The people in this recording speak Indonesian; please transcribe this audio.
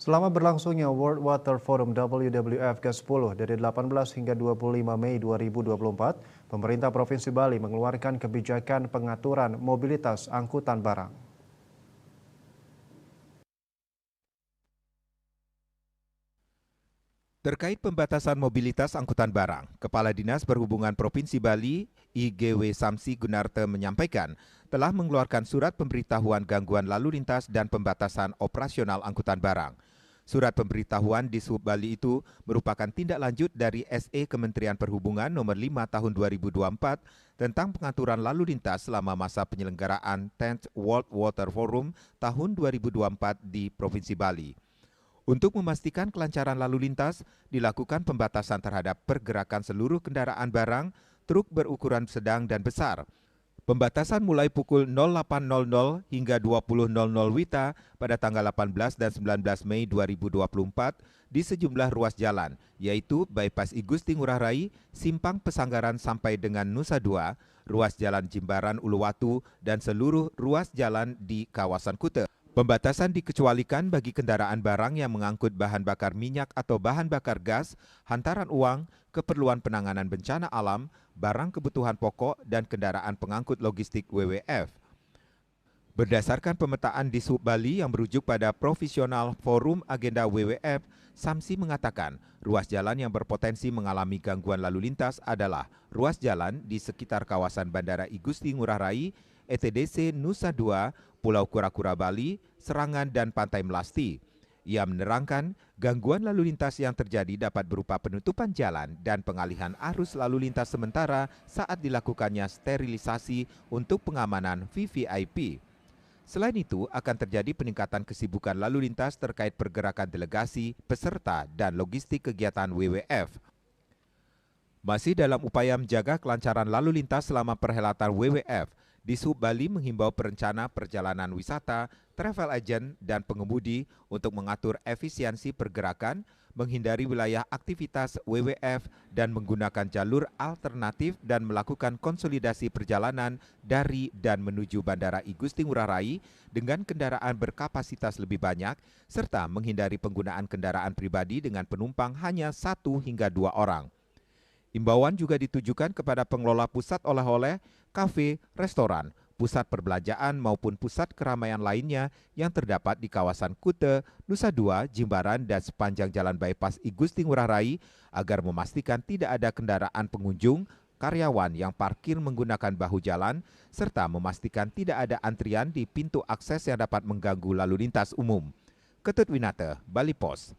Selama berlangsungnya World Water Forum WWF ke-10 dari 18 hingga 25 Mei 2024, pemerintah Provinsi Bali mengeluarkan kebijakan pengaturan mobilitas angkutan barang. Terkait pembatasan mobilitas angkutan barang, Kepala Dinas Perhubungan Provinsi Bali, IGW Samsi Gunarte menyampaikan, telah mengeluarkan surat pemberitahuan gangguan lalu lintas dan pembatasan operasional angkutan barang. Surat pemberitahuan di Sub Bali itu merupakan tindak lanjut dari SE Kementerian Perhubungan nomor 5 tahun 2024 tentang pengaturan lalu lintas selama masa penyelenggaraan 10th World Water Forum tahun 2024 di Provinsi Bali. Untuk memastikan kelancaran lalu lintas, dilakukan pembatasan terhadap pergerakan seluruh kendaraan barang, truk berukuran sedang dan besar. Pembatasan mulai pukul 08.00 hingga 20.00 WITA pada tanggal 18 dan 19 Mei 2024 di sejumlah ruas jalan, yaitu Bypass I Gusti Ngurah Rai, Simpang Pesanggaran sampai dengan Nusa Dua, ruas jalan Jimbaran Uluwatu, dan seluruh ruas jalan di kawasan Kuta. Pembatasan dikecualikan bagi kendaraan barang yang mengangkut bahan bakar minyak atau bahan bakar gas, hantaran uang, keperluan penanganan bencana alam, barang kebutuhan pokok, dan kendaraan pengangkut logistik WWF. Berdasarkan pemetaan di Sub Bali yang merujuk pada Profesional Forum Agenda WWF, Samsi mengatakan ruas jalan yang berpotensi mengalami gangguan lalu lintas adalah ruas jalan di sekitar kawasan Bandara I Gusti Ngurah Rai, ETDC Nusa Dua, Pulau Kura-Kura Bali, Serangan, dan Pantai Melasti. Ia menerangkan gangguan lalu lintas yang terjadi dapat berupa penutupan jalan dan pengalihan arus lalu lintas sementara saat dilakukannya sterilisasi untuk pengamanan VVIP. Selain itu, akan terjadi peningkatan kesibukan lalu lintas terkait pergerakan delegasi, peserta, dan logistik kegiatan WWF. Masih dalam upaya menjaga kelancaran lalu lintas selama perhelatan WWF, di Sub Bali menghimbau perencana perjalanan wisata, travel agent, dan pengemudi untuk mengatur efisiensi pergerakan, menghindari wilayah aktivitas WWF, dan menggunakan jalur alternatif dan melakukan konsolidasi perjalanan dari dan menuju Bandara I Gusti Ngurah Rai dengan kendaraan berkapasitas lebih banyak, serta menghindari penggunaan kendaraan pribadi dengan penumpang hanya 1 hingga 2 orang. Imbauan juga ditujukan kepada pengelola pusat oleh-oleh, kafe, restoran, pusat perbelanjaan maupun pusat keramaian lainnya yang terdapat di kawasan Kuta, Nusa Dua, Jimbaran, dan sepanjang jalan bypass I Gusti Ngurah Rai agar memastikan tidak ada kendaraan pengunjung, karyawan yang parkir menggunakan bahu jalan, serta memastikan tidak ada antrian di pintu akses yang dapat mengganggu lalu lintas umum. Ketut Winata, Bali Pos.